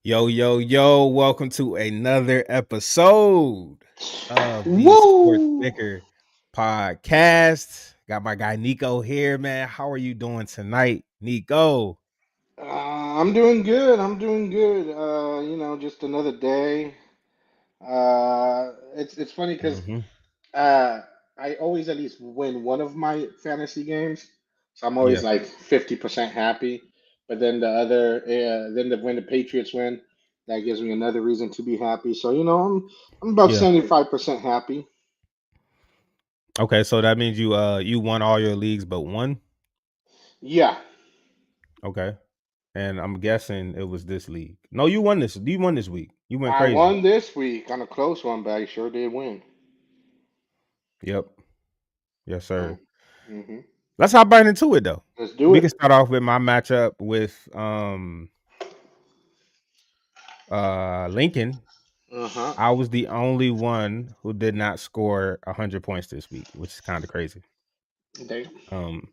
Yo, yo, yo, welcome to another episode of the Sports Woo! Bicker podcast. Got my guy Nico here, man. How are you doing tonight, Nico? I'm doing good. I'm doing good. Just another day. It's funny because Mm-hmm. uh, I always at least win one of my fantasy games, so I'm always Yeah, like 50% happy. But then when the Patriots win, that gives me another reason to be happy. So I'm about yeah. 75% happy. Okay, so that means you won all your leagues but one. Yeah, Okay, and I'm guessing it was this league. No, you won this. You won this week. You went I crazy. won this week on a close one, but I sure did win. Yep. Yes, So, sir. hmm Let's hop right into it though. let's do We can it. start off with my matchup with Lincoln. Uh-huh. I was the only one who did not score 100 points this week, which is kind of crazy. They, Um,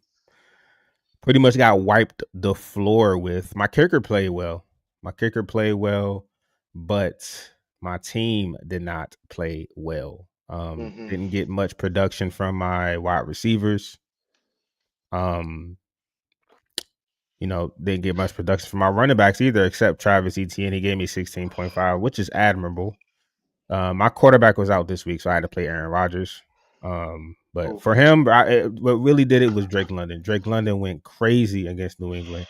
Pretty much got wiped the floor with. My kicker played well. My kicker played well, but my team did not play well. hmm Didn't get much production from my wide receivers. Um, didn't get much production from my running backs either, except Travis Etienne. He gave me 16.5, which is admirable. My quarterback was out this week, so I had to play Aaron Rodgers. But Oh, for him, what really did it was Drake London. Drake London went crazy against New England,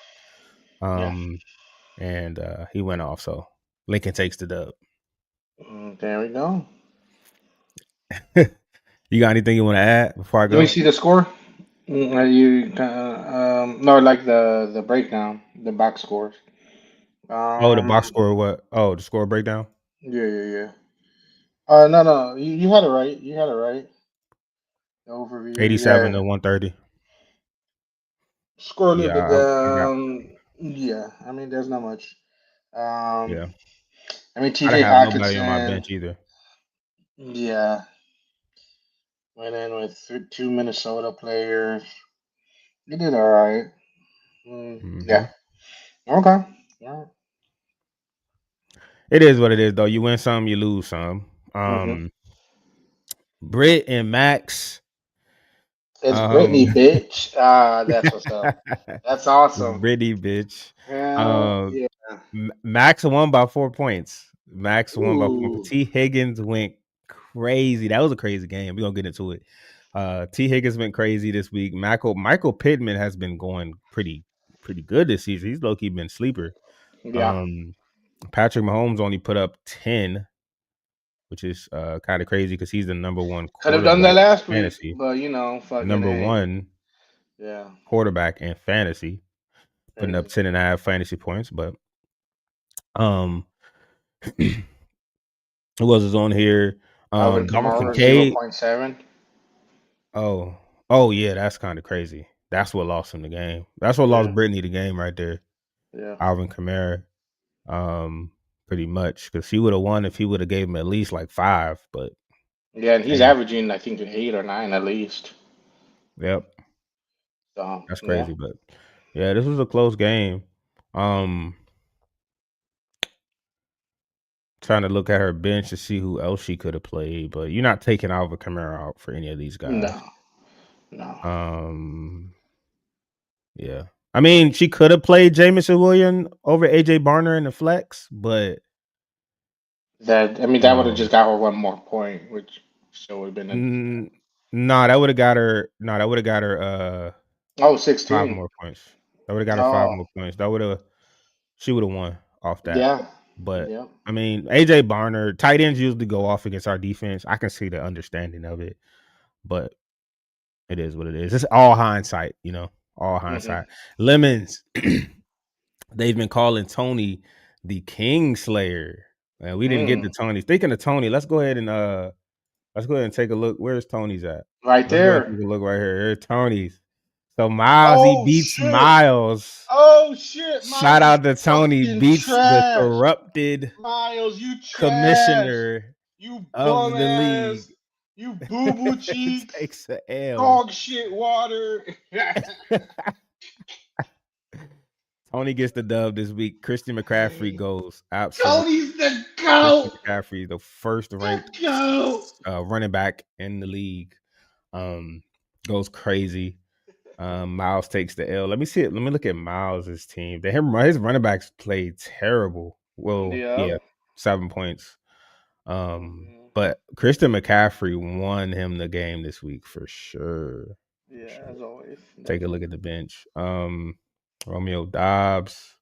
yeah. and he went off. So Lincoln takes the dub. There we go. You got anything you want to add before I Let me go? see the score. No, like the breakdown, the box scores. Oh, the box Um, score. What? Oh, the score breakdown. yeah. No, no, you had it right. You had it right. The overview. 87 Yeah. to 130. Scroll a little Yeah, bit I got. down. Yeah. I mean, there's not much. Um, Yeah, I didn't T.J. have nobody on my Hawkinson. bench either. Yeah. Went in with two Minnesota players. You did all right. Hmm. Yeah. Okay. Yeah. It is what it is, though. You win some, you lose some. hmm Britt and Max. It's Um, Brittany, bitch. That's what's up. That's awesome. Brittany, bitch. Hell Um, yeah. Max won by 4 points. Max won by 4 points. Ooh. T. Higgins went crazy. That was a crazy game. We're gonna get into it. T. Higgins went crazy this week. Michael Pittman has been going pretty good this season. He's low key been sleeper. Yeah. Um, Patrick Mahomes only put up 10, which is kind of crazy because he's the number one Could have done that quarterback last in week, fantasy. but fucking Number A. one Yeah. quarterback in fantasy, putting up Crazy. 10 and a half fantasy points. But um, who else is on here? Alvin Dalton Kamara, Kincaid. 0.7. Oh, oh yeah, that's kind of crazy. That's what lost him the game. That's what lost Yeah. Brittany the game right there. Yeah. Alvin Kamara, um, pretty much because he would have won if he would have gave him at least like 5. But Yeah, and he's damn, averaging, I think, 8 or 9 at least. yep, So, that's yeah. crazy. But yeah, this was a close game. Um, Trying to look at her bench to see who else she could have played, but you're not taking Alvin Kamara out for any of these guys. No. No. Um, yeah. I mean, she could have played Jamison Williams over AJ Barner in the flex, but That would have just got her one more point, which still would have been a mm, nah, that would have got her. No, that would have got her. oh, 5 16. more points. That would have got her 5 Oh, more points. That would have. She would have won off that. yeah. But Yeah. I mean, AJ Barner, tight ends usually go off against our defense. I can see the understanding of it, but it is what it is. It's all hindsight, all hmm hindsight. Lemons, they've been calling Tony the King Slayer. Man, we didn't get the Mm. Tony. Speaking of Tony, let's go ahead and take a look. Where's Tony's at? Right Let's go ahead and there. take a look right here. Here's Tony's. So Miles, he Oh beats shit. Miles. Oh shit. Shout Miles, you out to Tony, fucking beats the trash. corrupted Miles, you trash. commissioner You of bum the league. ass. You boo boo cheeks. Takes a L. Dog shit water. Tony gets the dub this week. Christian McCaffrey goes absolute. Cody's the Christian GOAT. McCaffrey, the first The ranked GOAT. running back in the league, um, goes crazy. Miles takes the L. Let me see it. Let me look at Miles's team. His running backs played terrible. Well, Yep. yeah, 7 points. But Christian McCaffrey won him the game this week for sure. For Yeah, sure. as always. Take a look Definitely. at the bench. Romeo Dobbs.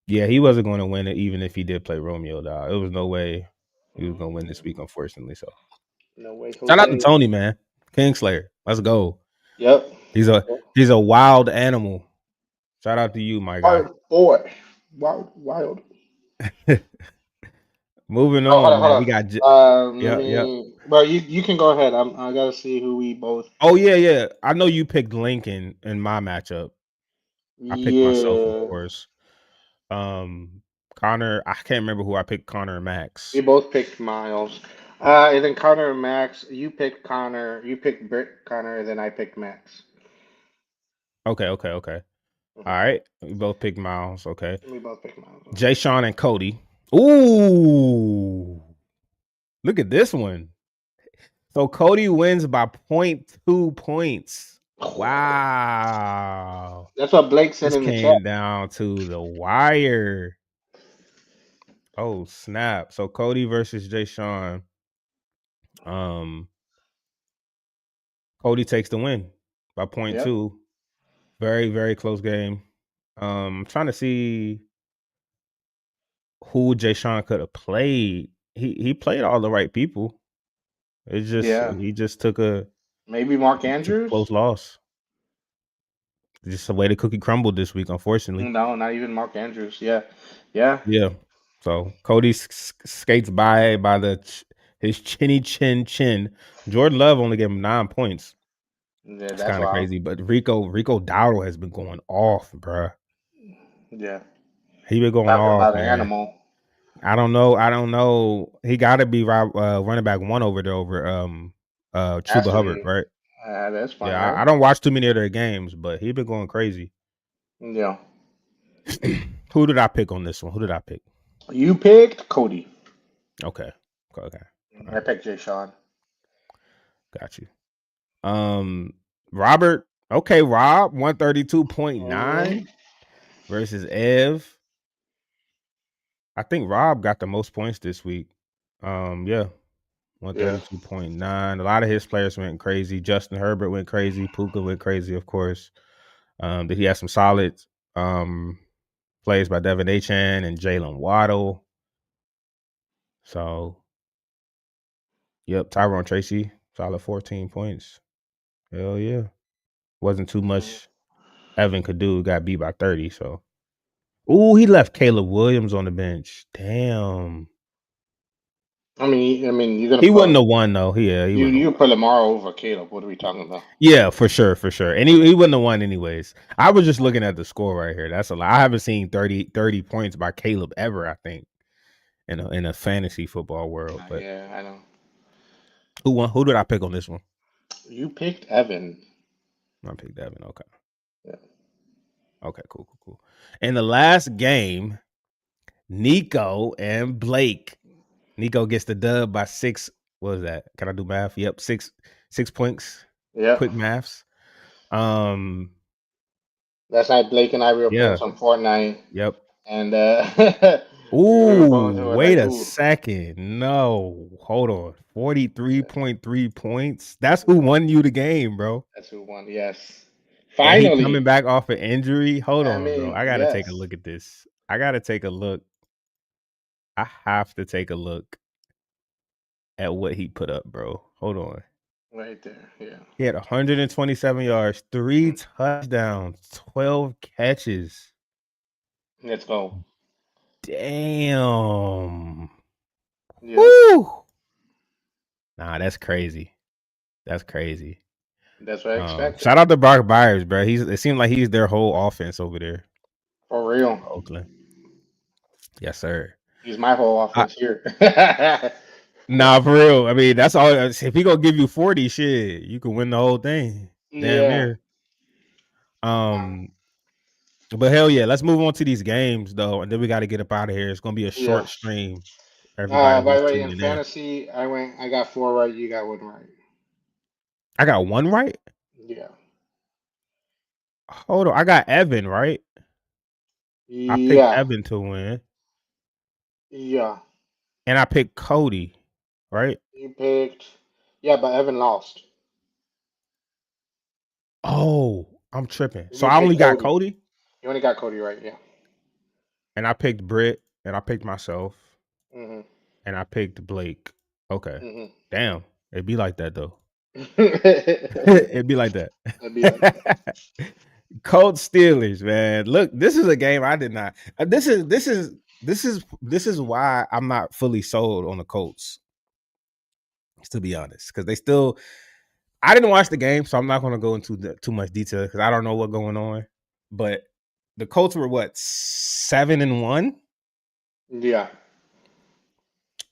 Yeah, he wasn't going to win it even if he did play Romeo Dobbs. It was no way he was going to win this week, unfortunately. So No way, shout out to Jose. Tony, man. Kingslayer. Let's go. Yep. He's a he's a wild animal. Shout out to you, my guy. Wild boy. Wild, wild. Moving Oh, hold on, on, man. We hold got on. Let yep, yep. me. Well, you can go ahead. I gotta see who we both. Oh yeah, yeah. I know you picked Lincoln in my matchup. I picked myself, of Yeah. course. Connor, I can't remember who I picked. Connor and We Max. both picked Miles. And then Connor and Max. You picked Connor. You picked Britt Connor, and then I picked Max. Okay, okay, okay. All Hmm. right. We both picked Miles. Okay. We both picked Miles. Jay Sean and Cody. Ooh. Look at this one. So Cody wins by point 0.2 points. Oh, Wow. that's what Blake said This in the chat. came down to the wire. Oh, snap. So Cody versus Jay Sean. Um, Cody takes the win by point Yep. 0.2. Very, very close game. I'm trying to see who Jay Sean could have played. He played all the right people. It's just Yeah. he just took a Maybe Mark close Andrews. loss. Just the way the cookie crumbled this week, unfortunately. No, not even Mark Andrews. Yeah. Yeah. Yeah. So Cody skates by his chinny chin. Jordan Love only gave him 9 points. Yeah, It's that's kind of wild. crazy. But Rico Dowdle has been going off, bruh. Yeah. He been going Talking off, about an man. animal. I don't know. I don't know. He got to be running back one over there over Has Chuba to Hubbard, be. right? That's fine, Yeah, right? I don't watch too many of their games, but he been going crazy. Yeah. Who did I pick on this one? Who did I pick? You picked Cody. Okay, okay, all I right, picked Jay Sean. got you. Robert. Okay, Rob, 132.9 Hmm. versus Ev. I think Rob got the most points this week. Yeah, Yeah. 132.9. A lot of his players went crazy. Justin Herbert went crazy. Puka went crazy, of course. Did he have some solid um plays by Devin Achan and Jalen Waddle? So, yep, Tyrone Tracy, solid 14 points. Hell yeah. Wasn't too much Evan could do. Got beat by 30. So, ooh, he left Caleb Williams on the bench. Damn. I mean, you're gonna He wouldn't put have won though. Yeah, he you wouldn't have you won. put Lamar over Caleb. What are we talking about? Yeah, for sure, for sure. And he wouldn't have won anyways. I was just looking at the score right here. That's a lot. I haven't seen 30 points by Caleb ever, I think, in a fantasy football world. But Yeah, I know. who won? Who did I pick on this one? You picked Evan. I picked Devin. Okay. Yeah. Okay, cool, cool, cool. In the last game, Nico and Blake. Nico gets the dub by 6. What was that? Can I do math? Yep, 6 points. Yep. Quick maths. Um, Last night, Blake and I we were playing yeah, some Fortnite, yep. and we were both Ooh, doing wait like, a "Ooh, second. No, hold on. 43.3 points. That's who won you the game, bro. that's who won." Yes, And he coming finally. back off an injury. Hold I on, bro. mean, I gotta take a yes, look at this. I gotta take a look. I have to take a look at what he put up, bro. Hold on. right there. Yeah. He had 127 yards, 3 touchdowns, 12 catches. Let's go. Damn. Yep. Woo. Nah, that's crazy. That's crazy. That's what I expected. Shout out to Brock Byers, bro. It seems like he's their whole offense over there. For real. Oakland. Yes, sir. He's my whole I, offense here. nah, for real. I mean, that's all. If he gonna give you 40, shit, you can win the whole thing. Damn Yeah. near. Um, But hell yeah, let's move on to these games though, and then we got to get up out of here. It's gonna be a Yeah. short stream. Everybody By who's the way, in tuning in, fantasy, I got four right. You got one right. I got one right. Yeah. Hold on, I got Evan right. I picked Yeah. Evan to win, Yeah. and I picked Cody, right? You picked. Yeah, but Evan lost. Oh, I'm tripping. So You I picked only got Cody. Cody, You only got Cody right. Yeah. and I picked Britt, and I picked myself, Mhm. and I picked Blake. Okay, Mhm. damn, it'd be like that though. It'd It'd be like that. be like that. Colts Steelers, man. Look, this is a game I did not. This is why I'm not fully sold on the Colts, to be honest, because they still. I didn't watch the game, so I'm not going to go into too much detail because I don't know what's going on. But the Colts were what 7-1, Yeah.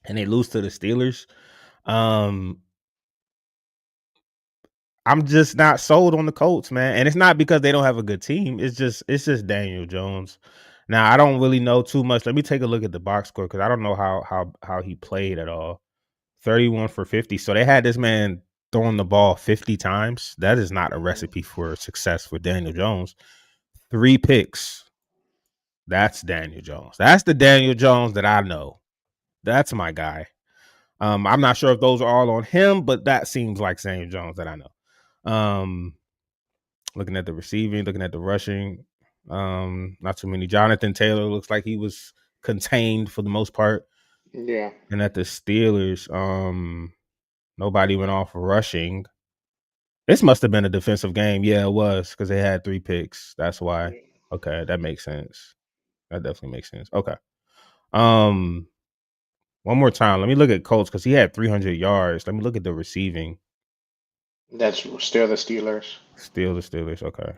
and they lose to the Steelers. Um, I'm just not sold on the Colts, man. And it's not because they don't have a good team. It's just Daniel Jones. Now I don't really know too much. Let me take a look at the box score because I don't know how he played at all. 31 for 50. So they had this man throwing the ball 50 times. That is not a Mhm. recipe for success for Daniel Jones. 3 picks. That's Daniel Jones. That's the Daniel Jones that I know. That's my guy. I'm not sure if those are all on him, but that seems like Daniel Jones that I know. Looking at the receiving, looking at the rushing, not too many. Jonathan Taylor looks like he was contained for the most part. Yeah. And at the Steelers, nobody went off rushing. This must have been a defensive game. Yeah, it was because they had 3 picks. That's why. Okay, that makes sense. That definitely makes sense. Okay. Um, one more time. Let me look at Colts because he had 300 yards. Let me look at the receiving. That's still the Steelers. Still the Steelers. Okay.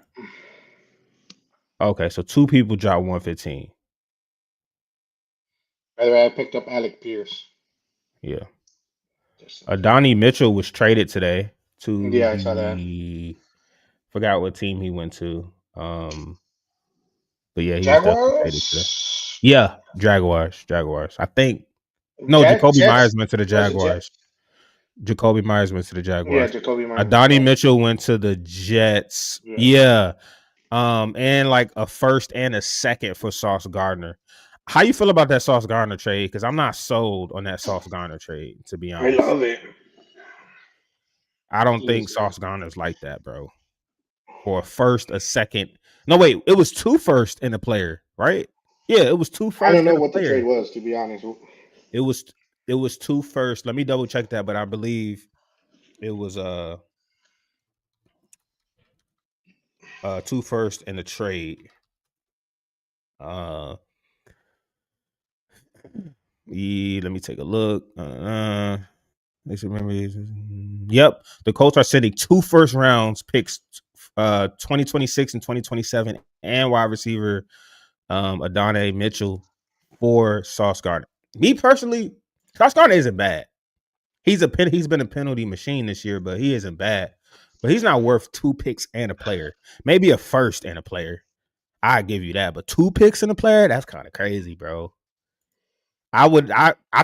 Okay, so 2 people dropped 115. By the way, I picked up Alec Pierce. Yeah. Just Adonai Mitchell was traded today to yeah, I saw that. the forgot what team he went to. But yeah, he was definitely traded today. Jaguars. Yeah, Jaguars. Jaguars. I think no, Jacoby Jets. Myers went to the Was it Jet? Jaguars. Jacoby Myers went to the Yeah, Jaguars. Jacoby Myers went to Adonai Jaguars. Mitchell went to the Jets. Yeah. Yeah. And like a first and a second for Sauce Gardner. How you feel about that Sauce Gardner trade? Because I'm not sold on that Sauce Gardner trade, to be I honest. love it. I don't think He's Sauce Gardner's like that, bro. For a first, a second. No, wait, it was 2 first in a player, right? Yeah, it was two I don't first know in a what the trade player. was, to be honest. It was it was 2 first. Let me double check that, but I believe it was 2 first in the trade. Uh yeah, let me take a look. Yep. The Colts are sending 2 first rounds picks 2026 and 2027 and wide receiver Adonai Mitchell for Sauce Gardner. Me personally, Sauce Gardner isn't bad. He's been a penalty machine this year, but he isn't bad. But he's not worth 2 picks and a player. Maybe a first and a player. I give you that, but 2 picks and a player, that's kind of crazy, bro. I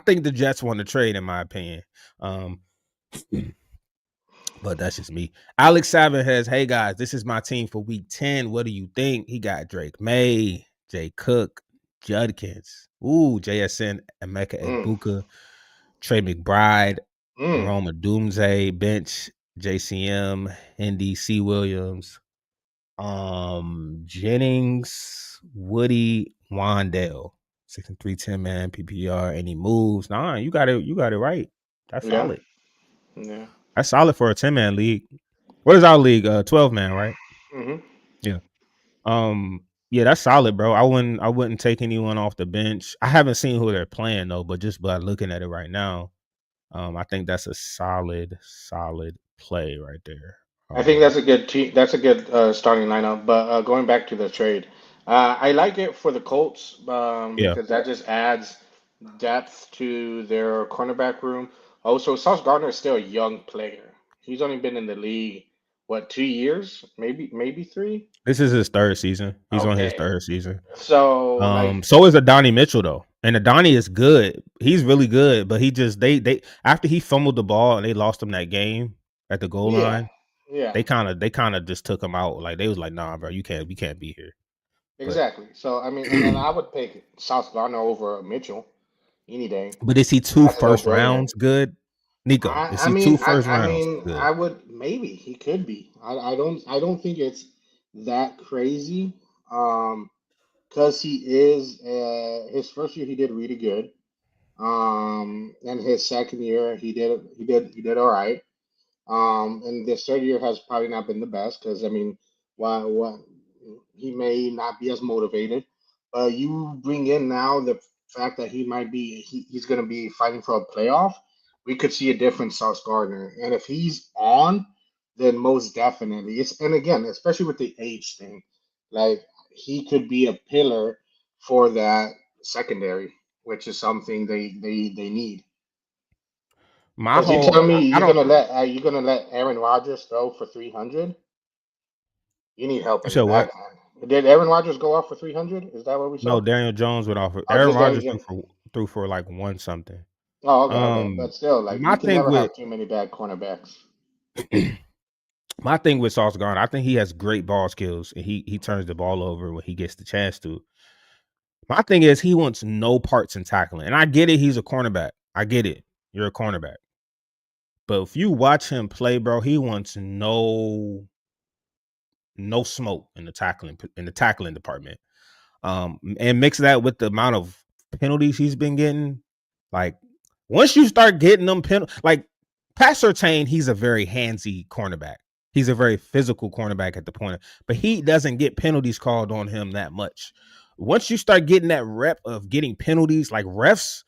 think the Jets won the trade in my opinion. Um, but that's just me. Alex Savin has, hey guys, this is my team for week 10. What do you think? He got Drake May, Jay Cook, Judkins, JSN, Emeka Mm, Egbuka, Trey McBride, mm, Roma Doomsday, Bench, JCM, Indy, C. Williams, Jennings, Woody, Wandale. 6 and 310 man, PPR, any moves? Nah, you got it right. That's yeah, solid. yeah. That's solid for a 10-man league. What is our league? 12-man, right? Hmm. Yeah. Yeah, that's solid, bro. I wouldn't take anyone off the bench. I haven't seen who they're playing though, but just by looking at it right now, I think that's a solid play right there. I think that's a good team. That's a good starting lineup. But going back to the trade, I like it for the Colts Yeah. because that just adds depth to their cornerback room. Also, Sauce Gardner is still a young player. He's only been in the league. what, 2 years, maybe three. This is his third season. He's on his Okay, third season. so like, So is Adonai Mitchell though, and Adonai is good. He's really good, but he just they after he fumbled the ball and they lost him that game at the goal yeah, line. yeah, They kind of just took him out. Like they was like, nah, bro, we can't be here. But exactly. So I mean, and then I would pick South Garner over Mitchell any day. but is he two That's a no first brainer. rounds good? Nico, is I he two mean, first rounds I good? would, maybe he could be. I don't think it's that crazy. Because he is, his first year he did really good. And his second year he did all right. And this third year has probably not been the best because I mean, why he may not be as motivated. You bring in now the fact that he's going to be fighting for a playoff. We could see a different Sauce Gardner, and if he's on, then most definitely it's. And again, especially with the age thing, like he could be a pillar for that secondary, which is something they need. My Because you whole tell me I don't. you're gonna let Aaron Rodgers throw for 300? You need help You in the said back what? end. Did Aaron Rodgers go off for 300? Is that what we No, saw? Daniel Jones went off. Oh, Aaron just Rodgers Daniel. threw for like one something. Oh, okay, okay. Um, But still, like my you can thing never with have too many bad cornerbacks. my thing with Sauce Gardner, I think he has great ball skills and he turns the ball over when he gets the chance to. My thing is he wants no parts in tackling. And I get it, he's a cornerback. I get it. You're a cornerback. But if you watch him play, bro, he wants no smoke in the tackling department. And mix that with the amount of penalties he's been getting. Like once you start getting them like Pat Surtain, he's a very handsy cornerback. He's a very physical cornerback at the point, but he doesn't get penalties called on him that much. Once you start getting that rep of getting penalties, like refs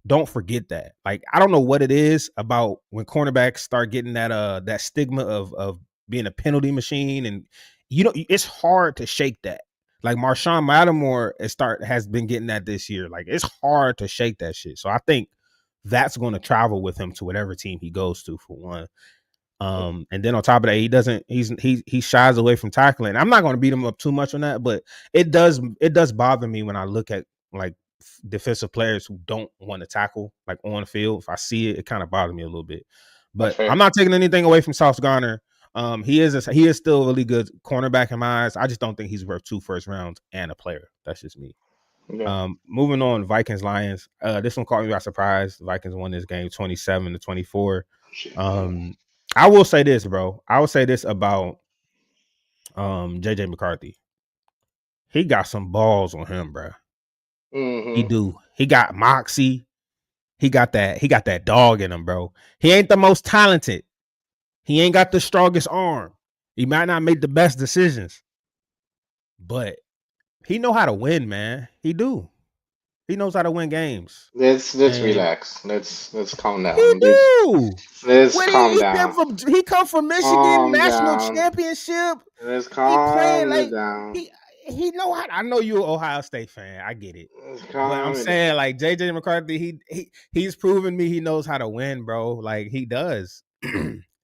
don't forget that. Like I don't know what it is about when cornerbacks start getting that stigma of being a penalty machine, and it's hard to shake that. Like Marshawn Lattimore has been getting that this year. Like it's hard to shake that shit. So I think that's going to travel with him to whatever team he goes to for one. And then on top of that, he shies away from tackling. I'm not going to beat him up too much on that, but it does bother me when I look at like defensive players who don't want to tackle like on the field. If I see it, it kind of bothers me a little bit. That's But I'm fair. not taking anything away from Sauce Garner. He is still a really good cornerback in my eyes. I just don't think he's worth 2 first rounds and a player. That's just me. Yeah. Moving on, Vikings Lions. This one caught me by surprise. The Vikings won this game 27-24. Shit. Um, I will say this, bro. I will say this about JJ McCarthy. He got some balls on him, bro. He Mm-hmm. do. He got moxie. He got that dog in him, bro. He ain't the most talented. He ain't got the strongest arm. He might not make the best decisions, but he know how to win, man. He do. He knows how to win games. Let's And relax. Let's calm he down. do. Let's What calm he down. came from? He come from Michigan Calm national down. championship. Let's He playing calm it like down. he he know how. I know you're an Ohio State fan. I get it, Let's but I'm calm it down. saying like JJ McCarthy. He's proven me he knows how to win, bro. Like he does.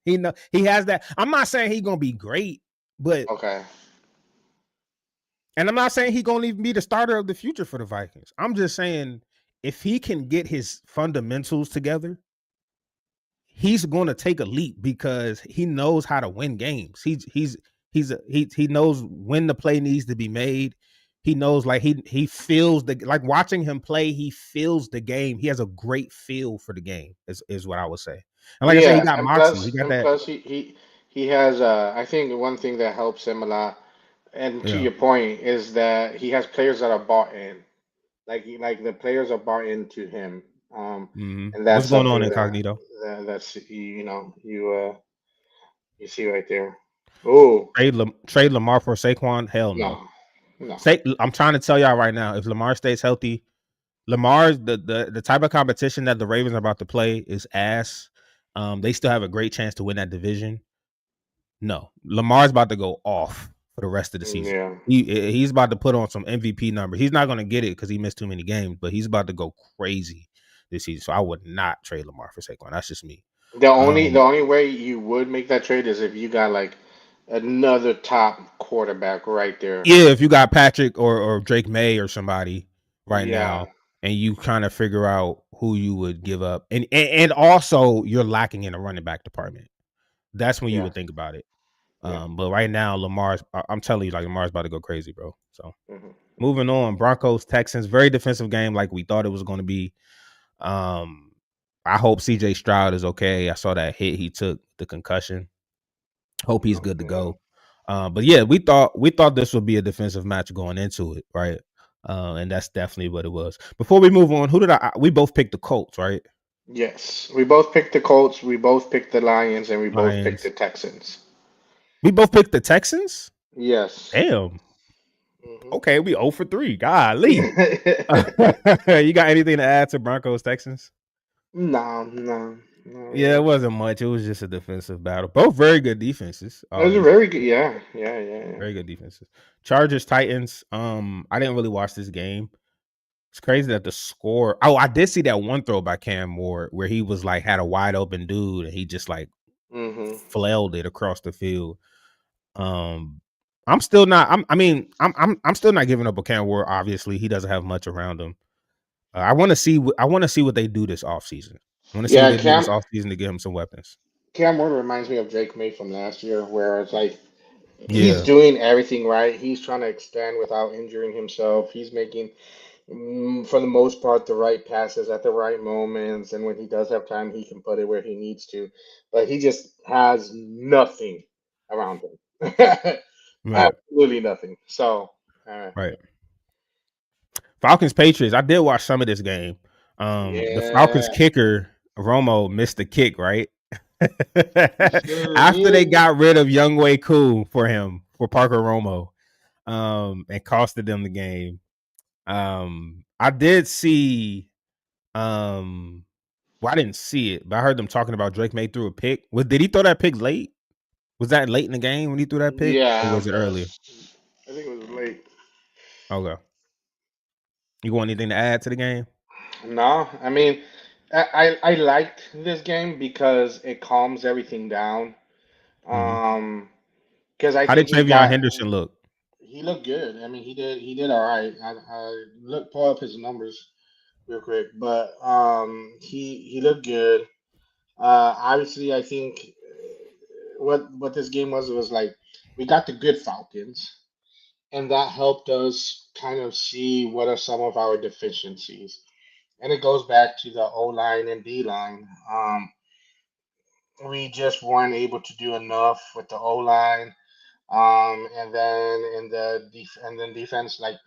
He has that. I'm not saying he's gonna be great, but Okay. and I'm not saying he's gonna even be the starter of the future for the Vikings. I'm just saying if he can get his fundamentals together, he's going to take a leap because he knows how to win games. He knows when the play needs to be made. He knows like he feels like watching him play. He feels the game. He has a great feel for the game. Is what I would say. And like I said, he Yeah, got moxie. He got and that. plus he has I think one thing that helps him a lot, and to Yeah. your point, is that he has players that are bought in. Like the players are bought into him. And What's that's going on, something that, Incognito? that's you see right there. Oh, Trade Lamar for Saquon? Hell no. no. No. I'm trying to tell y'all right now. If Lamar stays healthy, Lamar's the type of competition that the Ravens are about to play is ass. They still have a great chance to win that division. No, Lamar's about to go off for the rest of the season. Yeah. He's about to put on some MVP numbers. He's not going to get it because he missed too many games, but he's about to go crazy this season. So I would not trade Lamar for Saquon. That's just me. The Um, only way you would make that trade is if you got like Another top quarterback right there. Yeah, if you got Patrick or Drake May or somebody right Yeah, now, and you kind of figure out who you would give up, and also you're lacking in the running back department. That's when you yeah, would think about it. yeah. But right now, I'm telling you, like Lamar's about to go crazy, bro. So Hmm. moving on, Broncos Texans, very defensive game, like we thought it was going to be. Um, I hope CJ Stroud is okay. I saw that hit he took, the concussion. Hope he's good to Yeah. go. But yeah, we thought this would be a defensive match going into it, right? And that's definitely what it was. Before we move on, who did we both picked the Colts, right? Yes, we both picked the Colts, we both picked the Lions, and we both picked the Lions. Texans. We both picked the Texans. Yes. Damn. Hmm. Okay, we 0 for 3. Golly. You got anything to add to Broncos Texans? No, no, not Yeah, it much. wasn't much. It was just a defensive battle. Both very good defenses. It was a These very good. Yeah, yeah, yeah, very good defenses. Chargers Titans. I didn't really watch this game. It's crazy that the score. Oh, I did see that one throw by Cam Ward where he was like had a wide open dude and he just like yeah. Hmm. flailed it across the field. Um, I'm still not. I'm still not giving up on Cam Ward. Obviously, he doesn't have much around him. I want to see. I want to see what they do this offseason. I want to see what Yeah, they do this offseason to give him some weapons. Cam Ward reminds me of Drake May from last year, where it's like he's Yeah. doing everything right. He's trying to extend without injuring himself. He's making, for the most part, the right passes at the right moments, and when he does have time, he can put it where he needs to. But he just has nothing around him. Right. Absolutely nothing. So, uh, Right. Falcons Patriots. I did watch some of this game. The Falcons yeah, kicker Romo missed the kick, right? he sure After they did. got rid of Young Wei Koo for him for Parker Romo, and costed them the game. I did see. Well, I didn't see it, but I heard them talking about Drake May threw a pick. Did he throw that pick late? Was that late in the game when he threw that pick, or Yeah, was it but early? I think it was late. Okay. You want anything to add to the game? No, I mean, I liked this game because it calms everything down. Hmm. Um, because I How did think Travion Henderson look? he looked good. I mean, he did all right. I look pull up his numbers real quick, but he looked good. Obviously, I think what this game was like we got the good Falcons, and that helped us kind of see what are some of our deficiencies. And it goes back to the O line and D line. We just weren't able to do enough with the O line. And then and then defense, like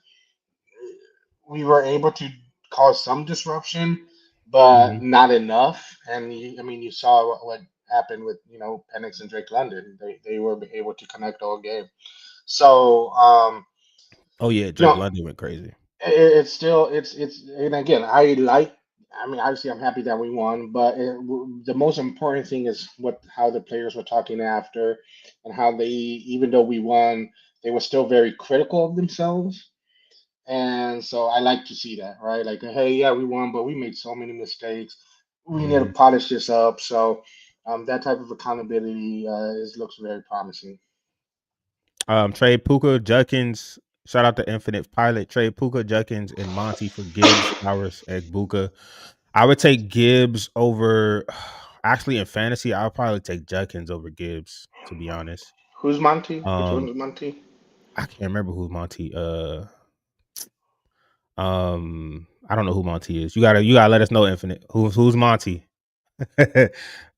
we were able to cause some disruption, but Hmm. not enough. And I mean, you saw what happened with Penix and Drake London. They were able to connect all game. So Oh yeah, you Drake know, London went crazy. it's still it's and again I mean obviously I'm happy that we won, but the most important thing is what how the players were talking after, and how they, even though we won, they were still very critical of themselves. And so I like to see that, right? Like, hey, yeah, we won, but we made so many mistakes, we need to Hmm. polish this up. So that type of accountability looks very promising. Trade Puka Judkins. Shout out to Infinite Pilot. Trade Puka Judkins and Monty for Gibbs, Flowers, Egbuka. I would take Gibbs over. Actually, in fantasy, I'll probably take Judkins over Gibbs. To be honest, Who's Monty? Which um, one's Monty? I can't remember who Monty. I don't know who Monty is. You gotta let us know, Infinite. Who's Monty?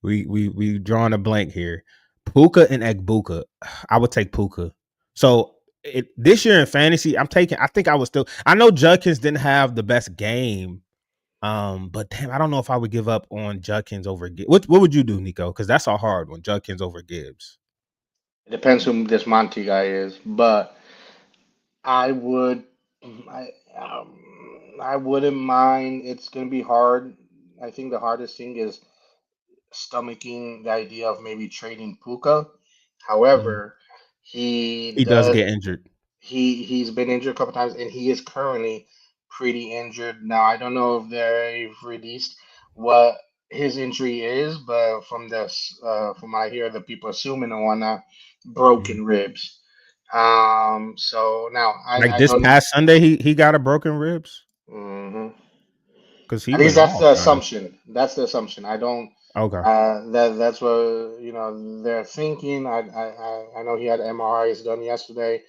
We drawing a blank here. Puka and Egbuka. I would take Puka. So this year in fantasy, I'm taking. I think I would still. I know Judkins didn't have the best game. But damn, I don't know if I would give up on Judkins over Gibbs. What would you do, Nico? Because that's a hard one. Judkins over Gibbs. It depends who this Monty guy is, but I would, I wouldn't mind. It's gonna be hard. I think the hardest thing is stomaching the idea of maybe trading Puka. Mhm. However, he He does does. get injured. He's been injured a couple times, and he is currently pretty injured now. I don't know if they've released what. his injury is, but from what I hear, the people assuming and whatnot, broken ribs. So now Like I this don't. past Sunday, he got a broken ribs Mhm. because he At least went that's off the kind of. assumption. That's the assumption. I don't. Okay. That's what they're thinking. I know he had MRIs done yesterday,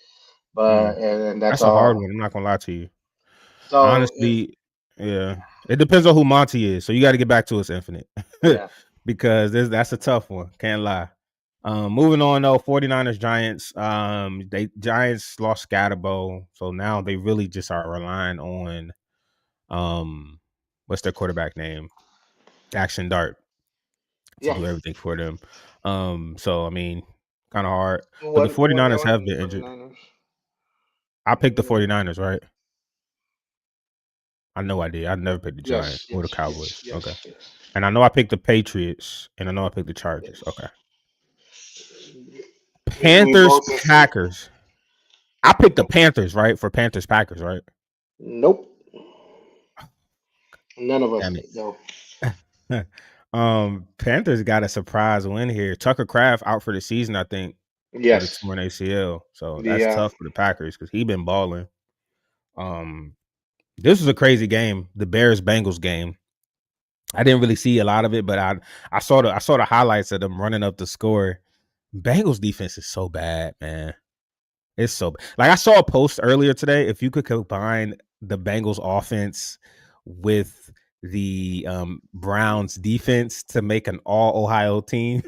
Mm. and that's That's a hard all. one. I'm not gonna lie to you. So Honestly, yeah. It depends on who Monty is. So you got to get back to us, Infinite. yeah, Because that's a tough one. Can't lie. Moving on though, 49ers Giants. They Giants lost Scatterbo. So now they really just are relying on what's their quarterback name? Action Dart to yeah. do everything for them. So I mean, kind of hard. But the What 49ers on have the been injured. 49ers? I picked the 49ers, right? I know I did. I never picked the Giants Yes, or the yes, Cowboys. yes, Okay. yes, yes. And I know I picked the Patriots, and I know I picked the Chargers. Okay. Yes. We Panthers, both said same. Packers. I picked the Panthers, right? For Panthers, Packers, right? Nope. None of us Damn did. No. it. Panthers got a surprise win here. Tucker Craft out for the season, I think, with a Yes. torn ACL. So that's Yeah. tough for the Packers because he been balling. Um, this was a crazy game, the Bears Bengals game. I didn't really see a lot of it, but I saw the highlights of them running up the score. Bengals defense is so bad, man. It's so like I saw a post earlier today. If you could combine the Bengals offense with the Browns defense to make an all Ohio team,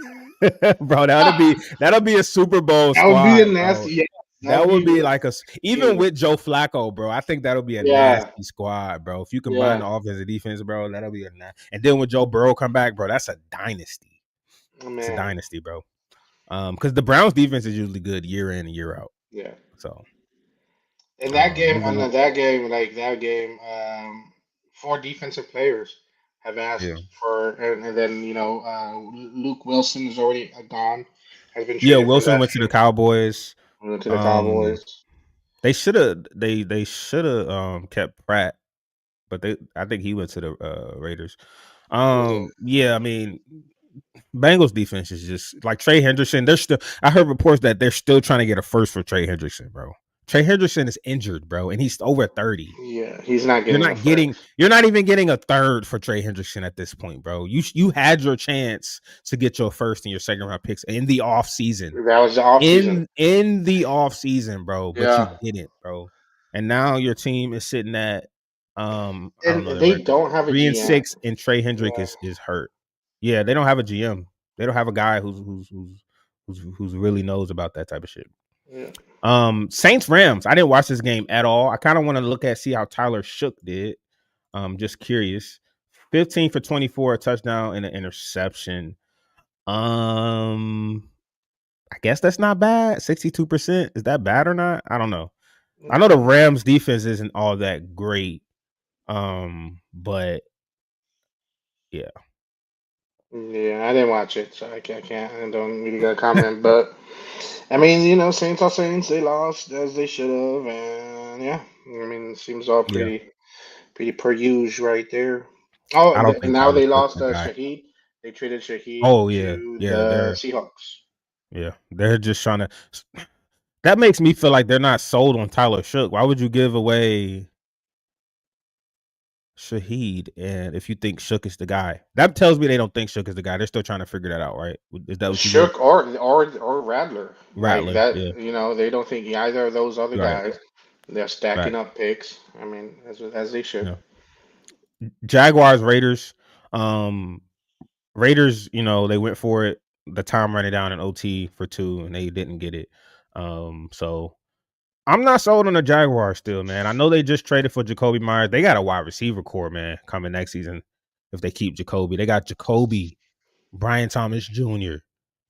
bro, that'll be a Super Bowl That would be a squad, bro. nasty. Yeah. That That would would be be like even insane. with Joe Flacco, bro. I think that'll be a Yeah. nasty squad, bro. If you combine Yeah. the offense and defense, bro, that'll be and then when Joe Burrow come back, bro, that's a dynasty. Oh, It's a man. dynasty, bro. Because the Browns defense is usually good year in and year out. Yeah. So In that game, moving under on. that game, four defensive players have Yeah. asked for, and then Luke Wilson is already gone, has been Yeah, traded for Wilson last went to the year Cowboys. to the Um, Cowboys. they should have kept Pratt, but I think he went to the Raiders. Yeah. Yeah, I mean Bengals defense is just like Trey Hendrickson. They're still I heard reports that they're still trying to get a first for Trey Hendrickson, bro. Trey Hendrickson is injured, bro, and he's over 30. Yeah, he's not getting a first. You're not even getting a third for Trey Hendrickson at this point, bro. You had your chance to get your first and your second round picks in the off season. That was the off season. In the off season, bro, but you Yeah, didn't, bro. And now your team is sitting at I don't and know their they record. don't have a Three and GM. six, and Trey Hendrick Yeah, is hurt. Yeah, they don't have a GM. They don't have a guy who's really knows about that type of shit. yeah. Saints Rams. I didn't watch this game at all. I kind of want to look at see how Tyler Shook did. Just curious. 15 for 24, a touchdown and an interception. I guess that's not bad. 62%. Is that bad or not? I don't know. I know the Rams defense isn't all that great. But yeah. Yeah, I didn't watch it, so I don't really got to comment. But I mean, Saints are Saints. They lost as they should have, and yeah, I mean, it seems all Yeah. pretty per usual right there. Oh, I don't and think now Tyler they Shook's lost that guy. Shaheed. They traded Shaheed Oh yeah. to Yeah. the Seahawks. They're just trying to that makes me feel like they're not sold on Tyler Shook. Why would you give away Shaheed and if you think Shook is the guy? That tells me they don't think Shook is the guy. They're still trying to figure that out, right? Is that what you get? Shook or Rattler like Rattler, that. yeah. They don't think either of those other Right. guys. They're stacking Right. up picks. I mean, as they should. Yeah. Jaguars, Raiders. Um Raiders, they went for it. The time running down in OT for 2, and they didn't get it. So I'm not sold on the Jaguars still, man. I know they just traded for Jacoby Myers. They got a wide receiver core, man, coming next season if they keep Jacoby. They got Jacoby, Brian Thomas Jr.,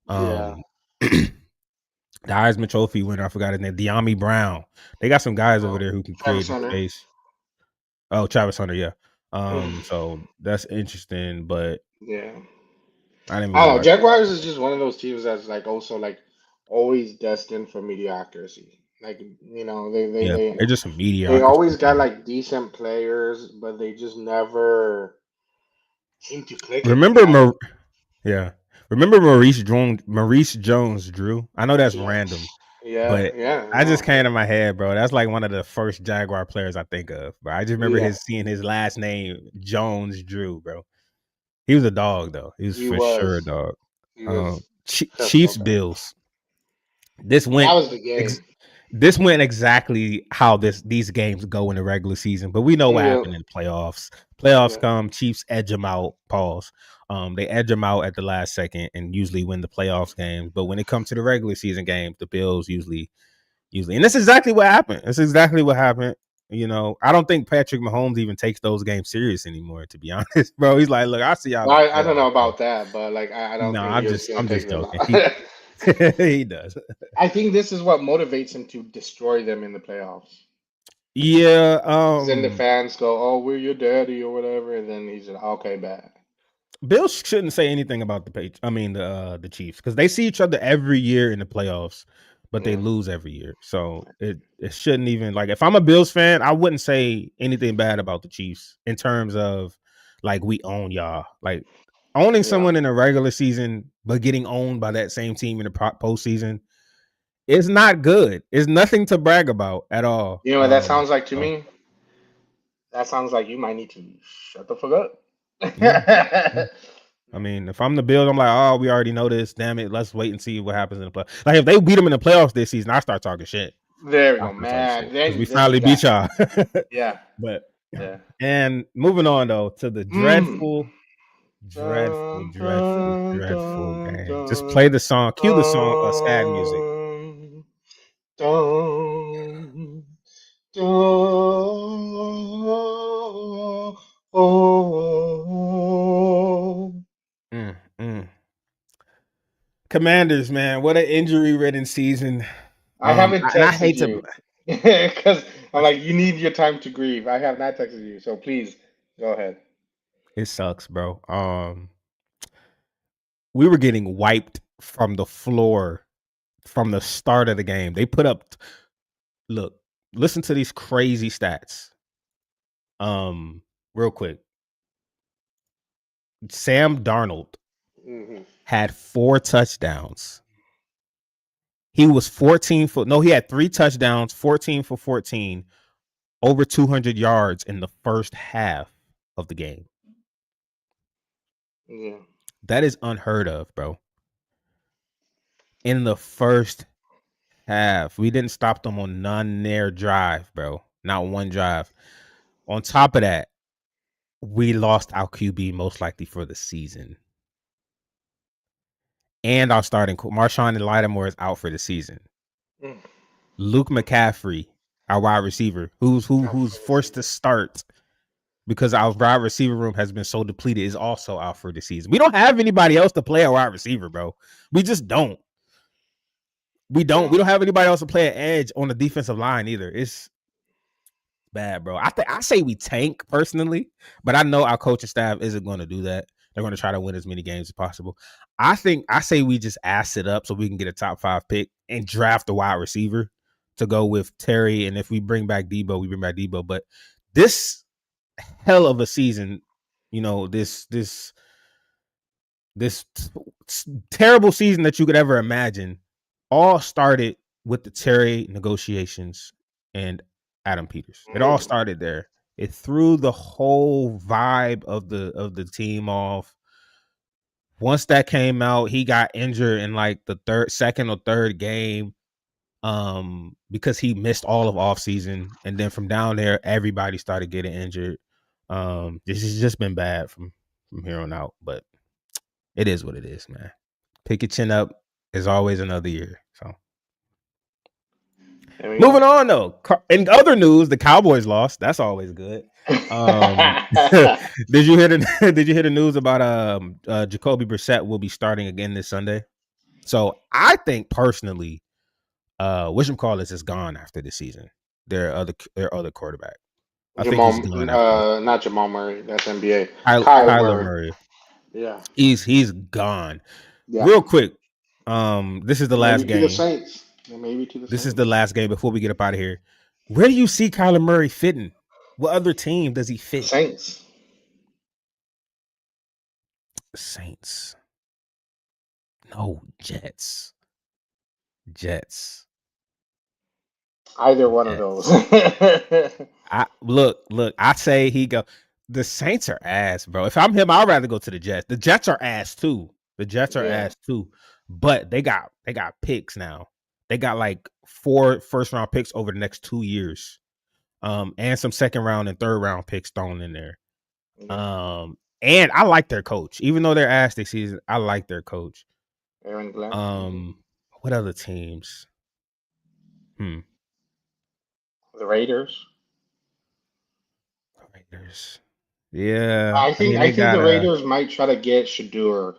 Yeah. um, the Heisman Trophy winner. I forgot his name, De'Ami Brown. They got some guys over Oh, there who can Travis create Hunter. space. Oh, Travis Hunter, yeah. So that's interesting, but Yeah. I didn't I really don't know. watch it. Jaguars is just one of those teams that's like also like always destined for mediocrity. Like they they Yeah, they they're just a they mediocre always got team. like decent players, but they just never seem to click Remember, exactly. yeah. Remember Maurice Jones Drew. I know that's Yeah, random, yeah, but yeah. I just No, came to my head, bro. That's like one of the first Jaguar players I think of. Bro, I just remember yeah. seeing his last name Jones Drew, bro. He was a dog though. He was He for sure a was. dog. He was Chiefs pistol man. Bills. This That went was the ex- game. this went exactly how these games go in the regular season, but we know what Yeah, happened in the playoffs. Playoffs yeah. come, Chiefs edge them out. Pause. They edge them out at the last second and usually win the playoffs games. But when it comes to the regular season games, the Bills usually, and that's exactly what happened. That's exactly what happened. You know, I don't think Patrick Mahomes even takes those games serious anymore. To be honest, bro, he's like, look, I'll see y'all in the I don't know playoffs, bro. about that, but like I don't No, think he was gonna I'm take just them. joking. He he does. I think this is what motivates him to destroy them in the playoffs. Yeah. Because then the fans go, "Oh, we're your daddy" or whatever, and then he's like, "Okay, bad." Bills shouldn't say anything about the Chiefs because they see each other every year in the playoffs, but they Yeah, lose every year. So it shouldn't even like if I'm a Bills fan, I wouldn't say anything bad about the Chiefs in terms of like we own y'all. Like owning yeah. someone in a regular season, but getting owned by that same team in the postseason is not good. It's nothing to brag about at all. You know what that sounds like to So, me? That sounds like you might need to shut the fuck up. yeah. Yeah. I mean, if I'm the Bills, I'm like, oh, we already know this. Damn it, let's wait and see what happens in the play. Like if they beat them in the playoffs this season, I start talking shit. There we I go, start talking shit man. because we Then you finally beat got y'all. yeah, But yeah. and moving on though to the Mm. dreadful, Dun, dreadful, dun, dreadful dun, game. Just play dun, the song, cue the song, sad music. dun, dun, dun, oh. Mm, mm. Commanders, man, what an injury-ridden season. I haven't And I texted hate to. you because I'm like, you need your time to grieve. I have not texted you, so please go ahead. It sucks, bro. We were getting wiped from the floor from the start of the game. They put up look, listen to these crazy stats. Um, Real quick. Sam Darnold Hmm. had 4 touchdowns. He was 14 for no, he had 3 touchdowns, 14 for 14, over 200 yards in the first half of the game. Yeah. That is unheard of, bro. In the first half, we didn't stop them on none near drive, bro. Not one drive. On top of that, we lost our QB most likely for the season. And our starting Marshawn and Lattimore is out for the season. Mm. Luke McCaffrey, our wide receiver, Out who's for the forced to season. start because our wide receiver room has been so depleted, is also out for the season. We don't have anybody else to play a wide receiver, bro. We just don't. We don't. Yeah. We don't have anybody else to play an edge on the defensive line either. It's bad, bro. I say we tank personally, but I know our coaching staff isn't going to do that. They're going to try to win as many games as possible. I say we just ass it up so we can get a top 5 pick and draft a wide receiver to go with Terry. And if we bring back Debo, we bring back Debo. But this hell of a season, you know, this terrible season that you could ever imagine, all started with the Terry negotiations and Adam Peters. It all Mm. started there. It threw the whole vibe of the team off. Once that came out, he got injured in like the second or third game, because he missed all of offseason. And then from down there, everybody started getting injured. This has just been bad from here on out, but it is what it is, man. Pick your chin up. Is always another year. So There we go. moving on though. In other news, the Cowboys lost. That's always good. Did you hear the Did you hear the news about Jacoby Brissett will be starting again this Sunday? So I think personally, whatchamacallit is gone after this season. Their other quarterback. I think he's Jamal, gone after this. not Jamal Murray. That's NBA. Kyler Kyler Murray. Murray. Yeah. He's gone. Yeah. Real quick. This is the Maybe last to the game. Saints. Maybe to the This is the Saints. last game before we get up out of here. Where do you see Kyler Murray fitting? What other team does he fit? Saints. Saints. No, Jets. Jets. Either one of Jets. those. I look. I say he go. The Saints are ass, bro. If I'm him, I'd rather go to the Jets. The Jets are ass too. The Jets are Yeah. ass too. But they got picks now. They got like 4 first round picks over the next 2 years. And some second round and third round picks thrown in there. Yeah. And I like their coach, even though they're ass this season. I like their coach. Aaron Glenn. Um, what other teams? Hmm. The Raiders. Raiders. Yeah, I I think mean I they think the got Raiders might try to get Shadur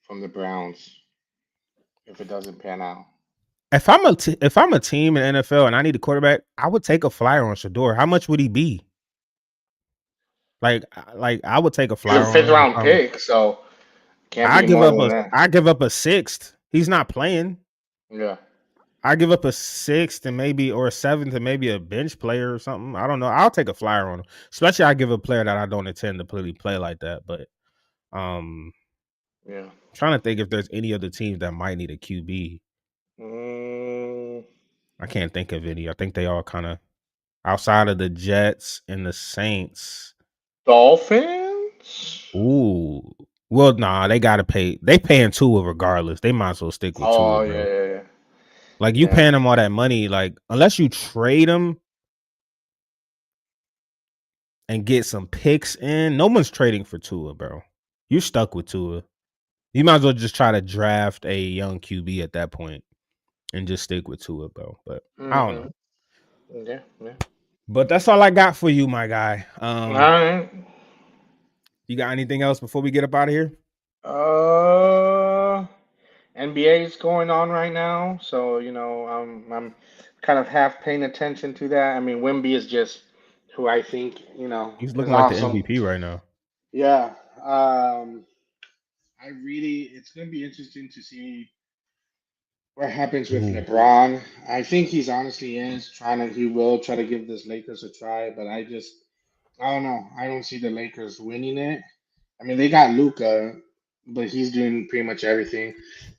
from the Browns if it doesn't pan out. if I'm a team in NFL and I need a quarterback, I would take a flyer on Shador. How much would he be? Like I would take a flyer on Fifth him. round pick, so can't I be give more up than a that. I give up a sixth. He's not playing. Yeah. I give up a sixth and maybe or a seventh and maybe a bench player or something. I don't know. I'll take a flyer on him. Especially I give a player that I don't intend to really play like that. But um Yeah. trying to think if there's any other teams that might need a QB. Mm, I can't think of any. I think they all kind of outside of the Jets and the Saints. Dolphins. Ooh. Well, nah, they gotta pay. They paying Tua regardless. They might as well stick with Tua, Oh yeah, bro. yeah, yeah. Like you Yeah. paying them all that money, like unless you trade them and get some picks in, no one's trading for Tua, bro. You're stuck with Tua. You might as well just try to draft a young QB at that point and just stick with Tua, bro. But I don't know. Mm-hmm. Yeah, yeah. But that's all I got for you, my guy. All right. You got anything else before we get up out of here? Uh, NBA is going on right now, so I'm kind of half paying attention to that. I mean, Wimby is just who I think He's is looking like the awesome. MVP right now. Yeah. I really, it's gonna be interesting to see what happens with Ooh. LeBron. I think he's honestly is he will try to give this Lakers a try, but I don't know. I don't see the Lakers winning it. I mean, they got Luca, but he's doing pretty much everything.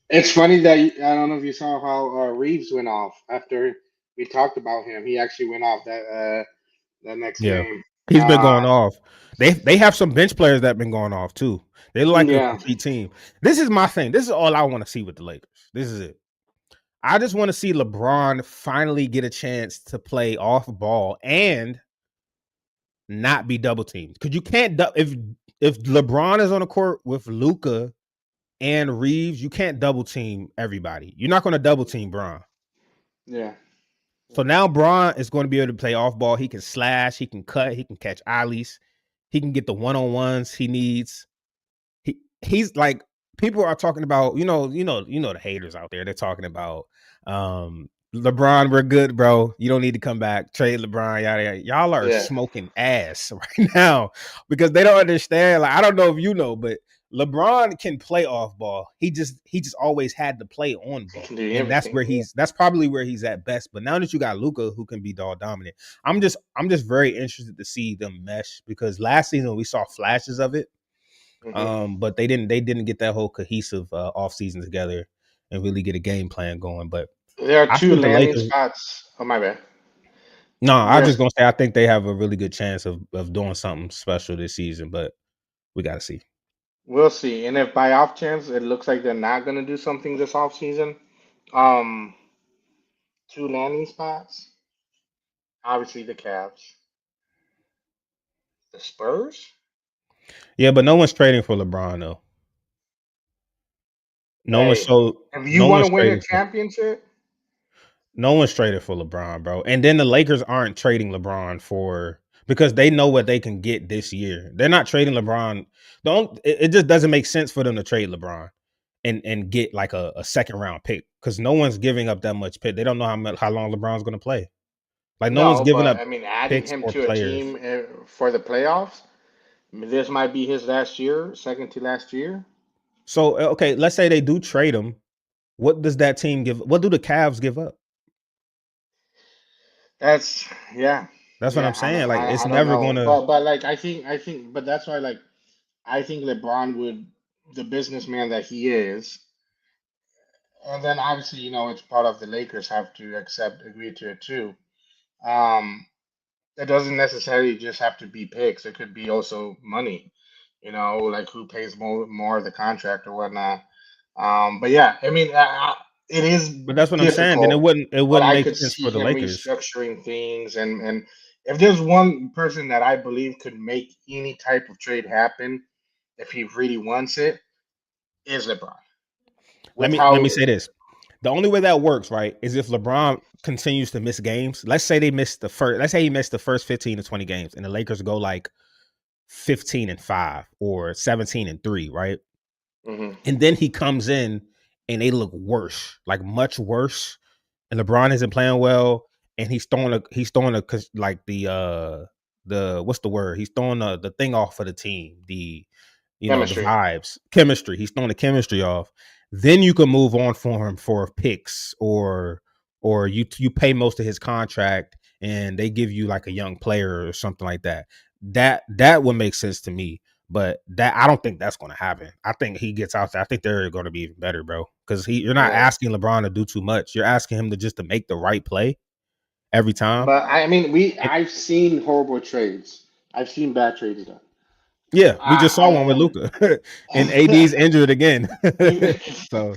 It's funny that I don't know if you saw how Reeves went off after we talked about him. He actually went off that next Yeah. game. He's been going off. They have some bench players that been going off too. They look like a Yeah, complete team. This is my thing. This is all I want to see with the Lakers. This is it. I just want to see LeBron finally get a chance to play off ball and not be double teamed. Because you can't if LeBron is on the court with Luca and Reeves, you can't double team everybody. You're not going to double team Bron. yeah, So now Braun is going to be able to play off ball. He can slash, he can cut, he can catch alleys, he can get the one on ones he needs. He's like people are talking about, the haters out there. They're talking about LeBron, we're good, bro. You don't need to come back. Trade LeBron, yada yada. Y'all are yeah. smoking ass right now because they don't understand. Like, I don't know if you know, but LeBron can play off ball. He just always had to play on He ball. can do And everything. Yeah. that's probably where he's at best. But now that you got Luca who can be dog dominant, I'm just very interested to see them mesh because last season we saw flashes of it. Hmm. But they didn't get that whole cohesive off season together and really get a game plan going. But There are I two think the landing Lakers. spots. Oh my bad. No, I'm just There's gonna say I think they have a really good chance of doing something special this season, but we got to see. We'll see. And if by off chance it looks like they're not gonna do something this off season, um, two landing spots. Obviously the Cavs, the Spurs. Yeah, but no one's trading for LeBron though. No one's Hey, so if you no want one's to win a trading for championship, no one's traded for LeBron, bro. And then the Lakers aren't trading LeBron for because they know what they can get this year. They're not trading LeBron. Don't it just doesn't make sense for them to trade LeBron and get like a second round pick because no one's giving up that much pick. They don't know how long LeBron's going to play. Like no one's no. giving But up I mean, adding picks him or to a players. team for the playoffs, I mean, this might be his last year, second to last year. So okay, let's say they do trade him. What does that team give? What do the Cavs give up? That's yeah, That's what I'm yeah. saying. Like it's I don't never know, gonna. but like I think, but that's why like I think LeBron would. the businessman that he is, and then obviously, it's part of the Lakers have to agree to it too. Um, it doesn't necessarily just have to be picks. It could be also money, like who pays more of the contract or whatnot. But yeah, I mean, it is But that's what I'm saying. Then difficult, it but wouldn't I make could sense see for the him Lakers. restructuring things, and if there's one person that I believe could make any type of trade happen if he really wants it, is LeBron. With Let me how say this. The only way that works, right, is if LeBron continues to miss games. Let's say let's say he missed the first 15 to 20 games and the Lakers go like 15-5 or 17-3, right? Mhm. And then he comes in and they look worse, like much worse. And LeBron isn't playing well, and he's throwing like the what's the word? He's throwing the thing off for the team, the Chemistry. vibes, chemistry. He's throwing the chemistry off. Then you can move on for him for picks, or you pay most of his contract and they give you like a young player or something like that. That would make sense to me. But that I don't think that's going to happen. I think he gets out there. I think they're going to be even better, bro. Because you're not Yeah. asking LeBron to do too much. You're asking him to make the right play every time. But I mean, It, I've seen horrible trades. I've seen bad trades done. yeah, we just saw one with I Luca, and AD's injured again. even, So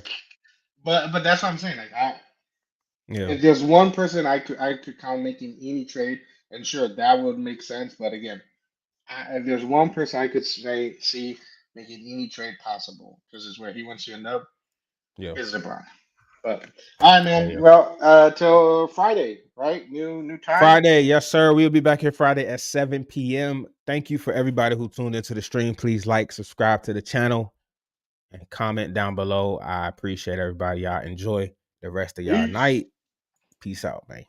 but that's what I'm saying. Like, yeah, if there's one person I could count making any trade, and sure that would make sense. But again, if there's one person I could see making any trade possible, because it's where he wants to end up, yeah, is LeBron. But all right, yeah, man. yeah. Well, till Friday, right? New time. Friday, yes, sir. We'll be back here Friday at 7 p.m. Thank you for everybody who tuned into the stream. Please like, subscribe to the channel, and comment down below. I appreciate everybody. Y'all enjoy the rest of y'all Peace. night. Peace out, man.